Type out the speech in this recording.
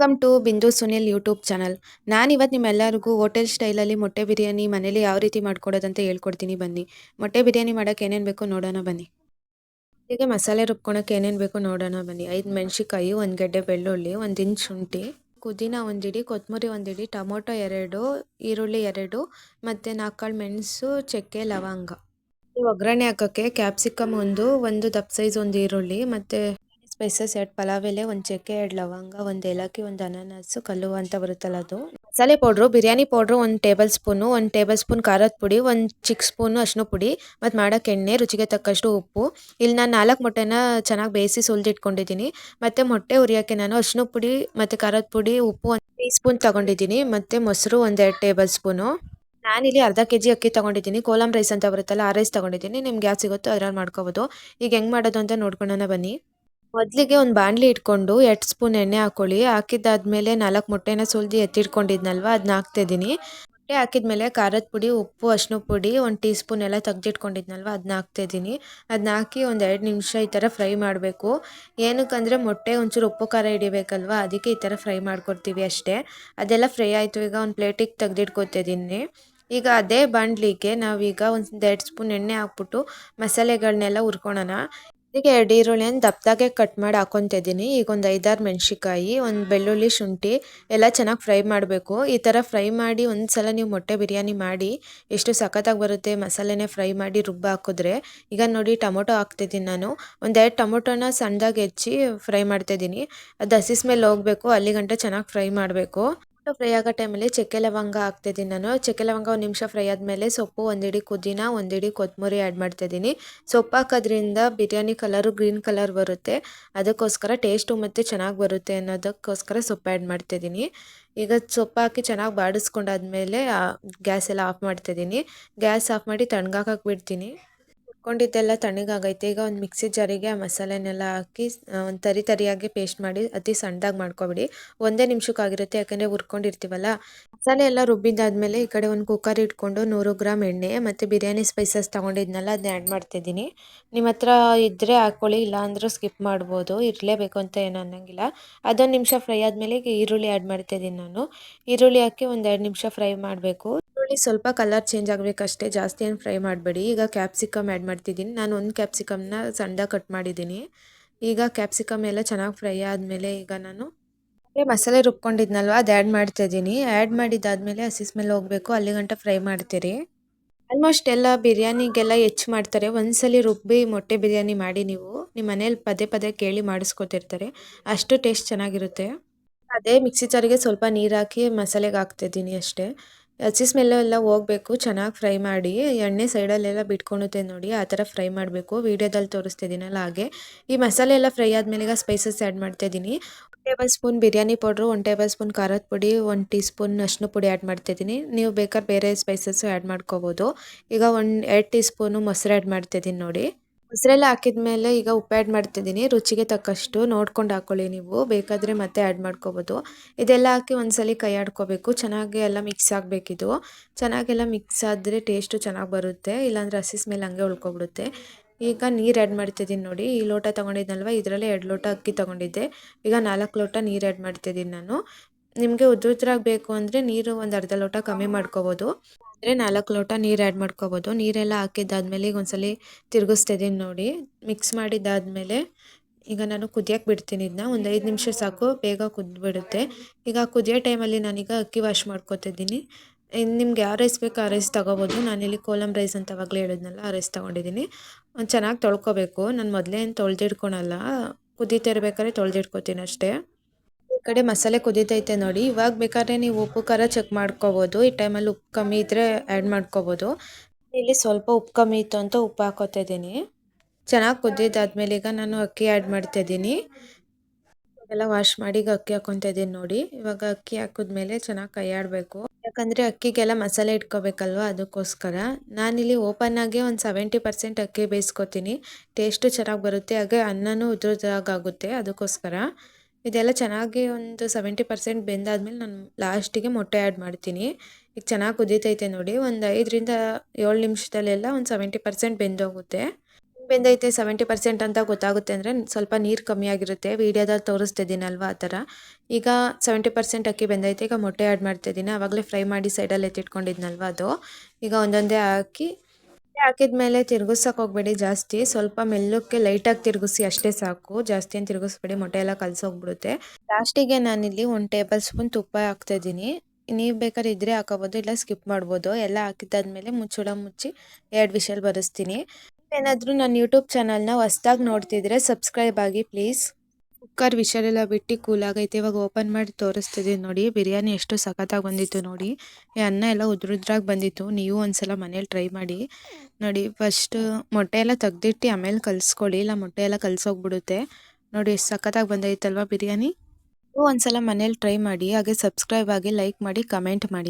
Welcome to ಬಿಂದು Sunil YouTube channel. ನಾನಿವತ್ತು ನಿಮ್ಮೆಲ್ಲರಿಗೂ ಹೋಟೆಲ್ ಸ್ಟೈಲಲ್ಲಿ ಮೊಟ್ಟೆ ಬಿರಿಯಾನಿ ಮನೇಲಿ ಯಾವ ರೀತಿ ಮಾಡ್ಕೊಡೋದಂತ ಹೇಳ್ಕೊಡ್ತೀನಿ ಬನ್ನಿ. ಮೊಟ್ಟೆ ಬಿರಿಯಾನಿ ಮಾಡೋಕ್ಕೆ ಏನೇನು ಬೇಕೋ ನೋಡೋಣ ಬನ್ನಿ. ಹೀಗೆ ಮಸಾಲೆ ರುಬ್ಕೊಳಕ್ಕೆ ಏನೇನು ಬೇಕೋ ನೋಡೋಣ ಬನ್ನಿ. 5 ಮೆಣಸಿಕಾಯಿ, 1 ಗೆಡ್ಡೆ ಬೆಳ್ಳುಳ್ಳಿ, 1 ಇಂಚ್ ಶುಂಠಿ, ಪುದೀನ 1 ಹಿಡಿ, ಕೊತ್ತಂಬರಿ 1 ಹಿಡಿ, ಟೊಮೊಟೊ 2, ಈರುಳ್ಳಿ 2 ಮತ್ತು 4 ಕಾಳು ಮೆಣಸು, ಚಕ್ಕೆ, ಲವಂಗ. ಒಗ್ಗರಣೆ ಹಾಕೋಕ್ಕೆ ಕ್ಯಾಪ್ಸಿಕಮ್ ಒಂದು ದಪ್ಪ ಸೈಜ್ 1 ಈರುಳ್ಳಿ ಮತ್ತು ಸ್ಪೈಸಸ್ 2 ಪಲಾವ್ ಎಲೆ, 1 ಚಕ್ಕೆ, 2 ಲವಂಗ, 1 ಏಲಕ್ಕಿ, 1 ಅನಾನಸು ಕಲ್ಲು ಅಂತ ಬರುತ್ತಲ್ಲ ಅದು. ಮಸಾಲೆ powder, biryani powder 1 table spoon, 1 table spoon ಖಾರದ ಪುಡಿ, 1 ಚಿಕ್ಕ ಸ್ಪೂನು ಅರಿಶಿನ ಪುಡಿ ಮತ್ತು ಮಾಡೋಕ್ಕೆ ಎಣ್ಣೆ, ರುಚಿಗೆ ತಕ್ಕಷ್ಟು ಉಪ್ಪು. ಇಲ್ಲಿ ನಾನು 4 ಮೊಟ್ಟೆನ ಚೆನ್ನಾಗಿ ಬೇಯಿಸಿ ಸುಲಿದಿಟ್ಕೊಂಡಿದ್ದೀನಿ. ಮತ್ತು ಮೊಟ್ಟೆ ಉರಿಯೋಕ್ಕೆ ನಾನು ಅರಿಶಿನ ಪುಡಿ ಮತ್ತು ಖಾರದ ಪುಡಿ, ಉಪ್ಪು 1 ಟೀ ಸ್ಪೂನ್ ತೊಗೊಂಡಿದ್ದೀನಿ ಮತ್ತು ಮೊಸರು 1 2 ಟೇಬಲ್ ಸ್ಪೂನು. ನಾನಿಲ್ಲಿ ಅರ್ಧ ಕೆಜಿ ಅಕ್ಕಿ ತೊಗೊಂಡಿದ್ದೀನಿ. ಕೋಲಂ ರೈಸ್ ಅಂತ ಬರುತ್ತಲ್ಲ ಆ ರೈಸ್ ತೊಗೊಂಡಿದ್ದೀನಿ. ನಿಮ್ಗೆ ಯಾವ್ದು ಸಿಗುತ್ತೋ ಅದ್ರಲ್ಲಿ ಮಾಡ್ಕೋಬೋದು. ಈಗ ಹೆಂಗೆ ಮಾಡೋದು ಅಂತ ನೋಡ್ಕೊಳ್ಳೋಣ ಬನ್ನಿ. ಮೊದಲಿಗೆ ಒಂದು ಬಾಣಲಿ ಇಟ್ಕೊಂಡು 2 ಸ್ಪೂನ್ ಎಣ್ಣೆ ಹಾಕ್ಕೊಳ್ಳಿ. ಹಾಕಿದ್ದಾದ್ಮೇಲೆ 4 ಮೊಟ್ಟೆನ ಸುಲಿದು ಎತ್ತಿಟ್ಕೊಂಡಿದ್ನಲ್ವ ಅದನ್ನ ಹಾಕ್ತಿದ್ದೀನಿ. ಮೊಟ್ಟೆ ಹಾಕಿದ್ಮೇಲೆ ಖಾರದ ಪುಡಿ, ಉಪ್ಪು, ಅರಿಶಿನ ಪುಡಿ 1 ಟೀ ಸ್ಪೂನ್ ಎಲ್ಲ ತೆಗ್ದಿಟ್ಕೊಂಡಿದ್ನಲ್ವ ಅದನ್ನ ಹಾಕ್ತಿದ್ದೀನಿ. ಅದನ್ನ ಹಾಕಿ ಒಂದು 2 ನಿಮಿಷ ಈ ಥರ ಫ್ರೈ ಮಾಡಬೇಕು. ಏನಕ್ಕಂದರೆ ಮೊಟ್ಟೆ ಒಂಚೂರು ಉಪ್ಪು ಖಾರ ಹಿಡಿಬೇಕಲ್ವ, ಅದಕ್ಕೆ ಈ ಥರ ಫ್ರೈ ಮಾಡ್ಕೊಡ್ತೀವಿ ಅಷ್ಟೇ. ಅದೆಲ್ಲ ಫ್ರೈ ಆಯಿತು. ಈಗ ಒಂದು ಪ್ಲೇಟಿಗೆ ತೆಗ್ದಿಟ್ಕೊತಿದ್ದೀನಿ. ಈಗ ಅದೇ ಬಾಣಲಿಗೆ ನಾವೀಗ ಒಂದು 2 ಸ್ಪೂನ್ ಎಣ್ಣೆ ಹಾಕ್ಬಿಟ್ಟು ಮಸಾಲೆಗಳನ್ನೆಲ್ಲ ಹುರ್ಕೊಳೋಣ. ಇದಕ್ಕೆ 2 ಈರುಳ್ಳಿಯನ್ನು ದಪ್ಪದಾಗೆ ಕಟ್ ಮಾಡಿ ಹಾಕ್ಕೊತಿದ್ದೀನಿ. ಈಗ ಒಂದು 5-6 ಮೆಣಸಿಕಾಯಿ, 1 ಬೆಳ್ಳುಳ್ಳಿ, ಶುಂಠಿ ಎಲ್ಲ ಚೆನ್ನಾಗಿ ಫ್ರೈ ಮಾಡಬೇಕು. ಈ ಥರ ಫ್ರೈ ಮಾಡಿ ಒಂದು ಸಲ ನೀವು ಮೊಟ್ಟೆ ಬಿರಿಯಾನಿ ಮಾಡಿ ಎಷ್ಟು ಸಖತ್ತಾಗಿ ಬರುತ್ತೆ ಮಸಾಲೆನೇ ಫ್ರೈ ಮಾಡಿ ರುಬ್ಬ ಹಾಕಿದ್ರೆ. ಈಗ ನೋಡಿ ಟೊಮೊಟೊ ಹಾಕ್ತಿದ್ದೀನಿ ನಾನು. ಒಂದು 2 ಟೊಮೊಟೊನ ಸಣ್ಣದಾಗಿ ಹೆಚ್ಚಿ ಫ್ರೈ ಮಾಡ್ತಾಯಿದ್ದೀನಿ. ಅದು ಹಸಿ ಸ್ಮೆಲ್ ಹೋಗಬೇಕು, ಅಲ್ಲಿಗಂಟ ಚೆನ್ನಾಗಿ ಫ್ರೈ ಮಾಡಬೇಕು. ಟೊಮೊಟೊ ಫ್ರೈ ಆಗೋ ಟೈಮಲ್ಲಿ ಚಕ್ಕೆ ಲವಂಗ ಹಾಕ್ತಿದ್ದೀನಿ ನಾನು. ಚಕ್ಕೆ ಲವಂಗ 1 ನಿಮಿಷ ಫ್ರೈ ಆದಮೇಲೆ ಸೊಪ್ಪು 1 ಹಿಡಿ ಪುದೀನ, 1 ಹಿಡಿ ಕೊತ್ತಂಬರಿ ಆ್ಯಡ್ ಮಾಡ್ತಾಯಿದ್ದೀನಿ. ಸೊಪ್ಪು ಹಾಕೋದ್ರಿಂದ ಬಿರಿಯಾನಿ ಕಲರು ಗ್ರೀನ್ ಕಲರ್ ಬರುತ್ತೆ. ಅದಕ್ಕೋಸ್ಕರ ಟೇಸ್ಟು ಮತ್ತು ಚೆನ್ನಾಗಿ ಬರುತ್ತೆ ಅನ್ನೋದಕ್ಕೋಸ್ಕರ ಸೊಪ್ಪು ಆ್ಯಡ್ ಮಾಡ್ತಾಯಿದ್ದೀನಿ. ಈಗ ಸೊಪ್ಪು ಹಾಕಿ ಚೆನ್ನಾಗಿ ಬಾಡಿಸ್ಕೊಂಡಾದ್ಮೇಲೆ ಗ್ಯಾಸ್ ಎಲ್ಲ ಆಫ್ ಮಾಡ್ತಾಯಿದ್ದೀನಿ. ಗ್ಯಾಸ್ ಆಫ್ ಮಾಡಿ ತಣ್ಣಗಾಕಕ್ಕೆ ಬಿಡ್ತೀನಿ. ಹುರ್ಕೊಂಡಿದ್ದೆಲ್ಲ ತಣ್ಣಗಾಗೈತೆ. ಈಗ ಒಂದು ಮಿಕ್ಸಿ ಜಾರಿಗೆ ಆ ಮಸಾಲೆನೆಲ್ಲ ಹಾಕಿ ಒಂದು ತರಿಯಾಗಿ ಪೇಸ್ಟ್ ಮಾಡಿ ಅತಿ ಸಣ್ಣದಾಗಿ ಮಾಡ್ಕೊಬಿಡಿ. 1 ನಿಮಿಷಕ್ಕಾಗಿರುತ್ತೆ, ಯಾಕಂದರೆ ಹುರ್ಕೊಂಡಿರ್ತೀವಲ್ಲ. ಮಸಾಲೆ ಎಲ್ಲ ರುಬ್ಬಿದ್ದಾದಮೇಲೆ ಈ ಕಡೆ ಒಂದು ಕುಕ್ಕರ್ ಇಟ್ಕೊಂಡು 100 ಗ್ರಾಮ್ ಎಣ್ಣೆ ಮತ್ತು ಬಿರಿಯಾನಿ ಸ್ಪೈಸಸ್ ತೊಗೊಂಡಿದ್ನಲ್ಲ ಅದನ್ನ ಆ್ಯಡ್ ಮಾಡ್ತಿದ್ದೀನಿ. ನಿಮ್ಮ ಹತ್ರ ಇದ್ದರೆ ಹಾಕ್ಕೊಳ್ಳಿ, ಇಲ್ಲ ಅಂದರೂ ಸ್ಕಿಪ್ ಮಾಡ್ಬೋದು. ಇರಲೇಬೇಕು ಅಂತ ಏನು ಅನ್ನೋಂಗಿಲ್ಲ. ಅದೊಂದು ನಿಮಿಷ ಫ್ರೈ ಆದಮೇಲೆ ಈಗ ಈರುಳ್ಳಿ ಆ್ಯಡ್ ಮಾಡ್ತಾಯಿದ್ದೀನಿ ನಾನು. ಈರುಳ್ಳಿ ಹಾಕಿ ಒಂದು 2 ನಿಮಿಷ ಫ್ರೈ ಮಾಡಬೇಕು. ಈರುಳ್ಳಿ ಸ್ವಲ್ಪ ಕಲರ್ ಚೇಂಜ್ ಆಗಬೇಕಷ್ಟೇ, ಜಾಸ್ತಿ ಏನು ಫ್ರೈ ಮಾಡಬೇಡಿ. ಈಗ ಕ್ಯಾಪ್ಸಿಕಮ್ ಆ್ಯಡ್ ಮಾಡ್ತಿದ್ದೀನಿ. ನಾನು 1 ಕ್ಯಾಪ್ಸಿಕಮ್ನ ಸಣ್ಣದಾಗಿ ಕಟ್ ಮಾಡಿದ್ದೀನಿ. ಈಗ ಕ್ಯಾಪ್ಸಿಕಮ್ ಎಲ್ಲ ಚೆನ್ನಾಗಿ ಫ್ರೈ ಆದಮೇಲೆ ಈಗ ನಾನು ಮಸಾಲೆ ರುಬ್ಕೊಂಡಿದ್ನಲ್ವ ಅದು ಆ್ಯಡ್ ಮಾಡ್ತಾಯಿದ್ದೀನಿ. ಆ್ಯಡ್ ಮಾಡಿದ್ದಾದಮೇಲೆ ಹಸಿ ಸ್ಮೆಲ್ ಹೋಗಬೇಕು, ಅಲ್ಲಿಗಂಟ ಫ್ರೈ ಮಾಡ್ತೀರಿ. ಆಲ್ಮೋಸ್ಟ್ ಎಲ್ಲ ಬಿರಿಯಾನಿಗೆಲ್ಲ ಹೆಚ್ಚು ಮಾಡ್ತಾರೆ. ಒಂದ್ಸಲಿ ರುಬ್ಬಿ ಮೊಟ್ಟೆ ಬಿರಿಯಾನಿ ಮಾಡಿ ನೀವು ನಿಮ್ಮ ಮನೇಲಿ ಪದೇ ಪದೇ ಕೇಳಿ ಮಾಡಿಸ್ಕೊತಿರ್ತಾರೆ. ಅಷ್ಟು ಟೇಸ್ಟ್ ಚೆನ್ನಾಗಿರುತ್ತೆ. ಅದೇ ಮಿಕ್ಸಿ ಜಾರಿಗೆ ಸ್ವಲ್ಪ ನೀರು ಹಾಕಿ ಮಸಾಲೆಗೆ ಹಾಕ್ತಿದ್ದೀನಿ ಅಷ್ಟೇ. ಹಸಿ ಸ್ಮೆಲ್ಲು ಎಲ್ಲ ಹೋಗಬೇಕು, ಚೆನ್ನಾಗಿ ಫ್ರೈ ಮಾಡಿ. ಎಣ್ಣೆ ಸೈಡಲ್ಲೆಲ್ಲ ಬಿಟ್ಕೊಳುತ್ತೆ ನೋಡಿ, ಆ ಥರ ಫ್ರೈ ಮಾಡಬೇಕು. ವೀಡಿಯೋದಲ್ಲಿ ತೋರಿಸ್ತಿದ್ದೀನಲ್ಲ ಹಾಗೆ. ಈ ಮಸಾಲೆ ಎಲ್ಲ ಫ್ರೈ ಆದಮೇಲೆ ಈಗ ಸ್ಪೈಸಸ್ ಆ್ಯಡ್ ಮಾಡ್ತಾಯಿದ್ದೀನಿ. 1 table spoon biryani powder, 1 table spoon ಖಾರದ ಪುಡಿ, 1 ಟೀ ಸ್ಪೂನ್ ಅರಿಶಿನ ಪುಡಿ ಆ್ಯಡ್ ಮಾಡ್ತಾಯಿದ್ದೀನಿ. ನೀವು ಬೇಕಾದ್ರೆ ಬೇರೆ ಸ್ಪೈಸಸ್ಸು ಆ್ಯಡ್ ಮಾಡ್ಕೋಬೋದು. ಈಗ 2 ಟೀ ಸ್ಪೂನು ಮೊಸರು ಆ್ಯಡ್ ಮಾಡ್ತಾಯಿದ್ದೀನಿ ನೋಡಿ. ಮೊಸರೆಲ್ಲ ಹಾಕಿದ್ಮೇಲೆ ಈಗ ಉಪ್ಪು ಆ್ಯಡ್ ಮಾಡ್ತಿದ್ದೀನಿ. ರುಚಿಗೆ ತಕ್ಕಷ್ಟು ನೋಡ್ಕೊಂಡು ಹಾಕ್ಕೊಳ್ಳಿ ನೀವು, ಬೇಕಾದರೆ ಮತ್ತೆ ಆ್ಯಡ್ ಮಾಡ್ಕೋಬೋದು. ಇದೆಲ್ಲ ಹಾಕಿ ಒಂದ್ಸಲಿ ಕೈ ಆಡ್ಕೋಬೇಕು, ಚೆನ್ನಾಗಿ ಎಲ್ಲ ಮಿಕ್ಸ್ ಆಗಬೇಕಿದು. ಚೆನ್ನಾಗೆಲ್ಲ ಮಿಕ್ಸ್ ಆದರೆ ಟೇಸ್ಟು ಚೆನ್ನಾಗಿ ಬರುತ್ತೆ, ಇಲ್ಲಾಂದರೆ ಹಸಿ ಸ್ಮೆಲ್ ಹಂಗೆ ಉಳ್ಕೊಬಿಡುತ್ತೆ. ಈಗ ನೀರು ಆ್ಯಡ್ ಮಾಡ್ತಿದ್ದೀನಿ ನೋಡಿ. ಈ ಲೋಟ ತೊಗೊಂಡಿದ್ನಲ್ವ, ಇದರಲ್ಲಿ 2 ಲೋಟ ಅಕ್ಕಿ ತೊಗೊಂಡಿದ್ದೆ. ಈಗ 4 ಲೋಟ ನೀರು ಆ್ಯಡ್ ಮಾಡ್ತಿದ್ದೀನಿ ನಾನು. ನಿಮಗೆ ಉದ್ರಾಗಿ ಬೇಕು ಅಂದರೆ ನೀರು ಒಂದು ಅರ್ಧ ಲೋಟ ಕಮ್ಮಿ ಮಾಡ್ಕೋಬೋದು. ಅಂದರೆ 4 ಲೋಟ ನೀರು ಆ್ಯಡ್ ಮಾಡ್ಕೋಬೋದು. ನೀರೆಲ್ಲ ಹಾಕಿದ್ದಾದ್ಮೇಲೆ ಈಗ ಒಂದ್ಸಲಿ ತಿರುಗಿಸ್ತಿದ್ದೀನಿ ನೋಡಿ. ಮಿಕ್ಸ್ ಮಾಡಿದ್ದಾದಮೇಲೆ ಈಗ ನಾನು ಕುದಿಯೋಕ್ಕೆ ಬಿಡ್ತೀನಿ ಇದನ್ನ. ಒಂದು 5 ನಿಮಿಷ ಸಾಕು, ಬೇಗ ಕುದ್ಬಿಡುತ್ತೆ. ಈಗ ಕುದಿಯೋ ಟೈಮಲ್ಲಿ ನಾನೀಗ ಅಕ್ಕಿ ವಾಶ್ ಮಾಡ್ಕೊತಿದ್ದೀನಿ. ನಿಮ್ಗೆ ಯಾವ ರೈಸ್ ಬೇಕೋ ಆ ರೈಸ್ ತೊಗೋಬೋದು. ನಾನಿಲ್ಲಿ ಕೋಲಂ ರೈಸ್ ಅಂತ ಆವಾಗಲೇ ಹೇಳಿದ್ನಲ್ಲ ಆ ರೈಸ್ ತೊಗೊಂಡಿದ್ದೀನಿ. ಚೆನ್ನಾಗಿ ತೊಳ್ಕೊಬೇಕು. ನಾನು ಮೊದಲೇ ಏನು ತೊಳೆದಿಟ್ಕೊಳಲ್ಲ, ಕುದೀತಾ ಇರ್ಬೇಕಾದ್ರೆ ತೊಳೆದಿಟ್ಕೊತೀನಿ ಅಷ್ಟೇ. ಈ ಕಡೆ ಮಸಾಲೆ ಕುದೀತೈತೆ ನೋಡಿ. ಇವಾಗ ಬೇಕಾದ್ರೆ ನೀವು ಉಪ್ಪು ಖಾರ ಚೆಕ್ ಮಾಡ್ಕೋಬೋದು. ಈ ಟೈಮಲ್ಲಿ ಉಪ್ಪು ಕಮ್ಮಿ ಇದ್ದರೆ ಆ್ಯಡ್ ಮಾಡ್ಕೋಬೋದು. ಇಲ್ಲಿ ಸ್ವಲ್ಪ ಉಪ್ಪು ಕಮ್ಮಿ ಇತ್ತು ಅಂತ ಉಪ್ಪು ಹಾಕೋತಾ ಇದ್ದೀನಿ. ಚೆನ್ನಾಗಿ ಕುದ್ದಿದ್ದಾದ್ಮೇಲೆ ಈಗ ನಾನು ಅಕ್ಕಿ ಆ್ಯಡ್ ಮಾಡ್ತಾಯಿದ್ದೀನಿ. ಎಲ್ಲ ವಾಶ್ ಮಾಡಿ ಈಗ ಅಕ್ಕಿ ಹಾಕ್ಕೊತಾ ಇದ್ದೀನಿ ನೋಡಿ. ಇವಾಗ ಅಕ್ಕಿ ಹಾಕಿದ್ಮೇಲೆ ಚೆನ್ನಾಗಿ ಕೈ ಆಡಬೇಕು, ಯಾಕಂದರೆ ಅಕ್ಕಿಗೆಲ್ಲ ಮಸಾಲೆ ಇಟ್ಕೋಬೇಕಲ್ವ, ಅದಕ್ಕೋಸ್ಕರ. ನಾನಿಲ್ಲಿ ಓಪನ್ನಾಗೆ ಒಂದು 70% ಅಕ್ಕಿ ಬೇಯಿಸ್ಕೊತೀನಿ. ಟೇಸ್ಟು ಚೆನ್ನಾಗಿ ಬರುತ್ತೆ, ಹಾಗೆ ಅನ್ನನೂ ಉದ್ರದಾಗುತ್ತೆ. ಅದಕ್ಕೋಸ್ಕರ ಇದೆಲ್ಲ ಚೆನ್ನಾಗಿ ಒಂದು 70% ಬೆಂದಾದ್ಮೇಲೆ ನಾನು ಲಾಸ್ಟಿಗೆ ಮೊಟ್ಟೆ ಆ್ಯಡ್ ಮಾಡ್ತೀನಿ. ಈಗ ಚೆನ್ನಾಗಿ ಕುದೀತೈತೆ ನೋಡಿ. ಒಂದು 5 ರಿಂದ 7 ನಿಮಿಷದಲ್ಲೆಲ್ಲ ಒಂದು 70% ಬೆಂದೋಗುತ್ತೆ. ಬೆಂದೈತೆ 70% ಅಂತ ಗೊತ್ತಾಗುತ್ತೆ ಅಂದರೆ ಸ್ವಲ್ಪ ನೀರು ಕಮ್ಮಿ ಆಗಿರುತ್ತೆ. ವೀಡಿಯೋದಲ್ಲಿ ತೋರಿಸ್ತಿದ್ದೀನಲ್ವಾ ಆ ಥರ. ಈಗ 70% ಅಕ್ಕಿ ಬೆಂದೈತೆ. ಈಗ ಮೊಟ್ಟೆ ಆ್ಯಡ್ ಮಾಡ್ತಿದ್ದೀನಿ. ಆವಾಗಲೇ ಫ್ರೈ ಮಾಡಿ ಸೈಡಲ್ಲಿ ಎತ್ತಿಟ್ಕೊಂಡಿದ್ನಲ್ವ ಅದು. ಈಗ ಒಂದೊಂದೇ ಹಾಕಿದ್ಮೇಲೆ ತಿರುಗಿಸೋಕೆ ಹೋಗಬೇಡಿ ಜಾಸ್ತಿ. ಸ್ವಲ್ಪ ಮೆಲ್ಲಕ್ಕೆ ಲೈಟಾಗಿ ತಿರುಗಿಸಿ ಅಷ್ಟೇ ಸಾಕು. ಜಾಸ್ತಿ ಏನು ತಿರುಗಿಸ್ಬೇಡಿ, ಮೊಟ್ಟೆ ಎಲ್ಲ ಕಲಸೋಗ್ಬಿಡುತ್ತೆ. ಲಾಸ್ಟಿಗೆ ನಾನಿಲ್ಲಿ 1 ಟೇಬಲ್ ಸ್ಪೂನ್ ತುಪ್ಪ ಹಾಕ್ತಾಯಿದ್ದೀನಿ. ನೀವು ಬೇಕಾದ್ರೆ ಇದ್ರೆ ಹಾಕೋಬೋದು, ಇಲ್ಲ ಸ್ಕಿಪ್ ಮಾಡ್ಬೋದು. ಎಲ್ಲ ಹಾಕಿದ್ದಾದ್ಮೇಲೆ ಮುಚ್ಚಳ ಮುಚ್ಚಿ 2 ವಿಷಲ್ ಬರಿಸ್ತೀನಿ. ಏನಾದರೂ ನನ್ನ ಯೂಟ್ಯೂಬ್ ಚಾನಲ್ನ ಹೊಸ್ದಾಗಿ ನೋಡ್ತಿದ್ರೆ ಸಬ್ಸ್ಕ್ರೈಬ್ ಆಗಿ ಪ್ಲೀಸ್. ಕುಕ್ಕರ್ ವಿಷಲೆಲ್ಲ ಬಿಟ್ಟು ಕೂಲ್ ಆಗೈತೆ. ಇವಾಗ ಓಪನ್ ಮಾಡಿ ತೋರಿಸ್ತಿದ್ದೀನಿ ನೋಡಿ. ಬಿರಿಯಾನಿ ಎಷ್ಟು ಸಖತ್ತಾಗಿ ಬಂದಿತ್ತು ನೋಡಿ. ಈ ಅನ್ನ ಎಲ್ಲ ಉದ್ರುದ್ರಾಗಿ ಬಂದಿತ್ತು. ನೀವು ಒಂದ್ಸಲ ಮನೇಲಿ ಟ್ರೈ ಮಾಡಿ ನೋಡಿ. ಫಸ್ಟ್ ಮೊಟ್ಟೆ ಎಲ್ಲ ತೆಗ್ದಿಟ್ಟು ಆಮೇಲೆ ಕಲಿಸ್ಕೊಳ್ಳಿ, ಇಲ್ಲ ಮೊಟ್ಟೆ ಎಲ್ಲ ಕಲಸೋಗ್ಬಿಡುತ್ತೆ. ನೋಡಿ ಎಷ್ಟು ಸಖತ್ತಾಗಿ ಬಂದೈತಲ್ವಾ ಬಿರಿಯಾನಿ. ನೀವು ಒಂದ್ಸಲ ಮನೇಲಿ ಟ್ರೈ ಮಾಡಿ. ಹಾಗೆ ಸಬ್ಸ್ಕ್ರೈಬ್ ಆಗಿ, ಲೈಕ್ ಮಾಡಿ, ಕಮೆಂಟ್ ಮಾಡಿ.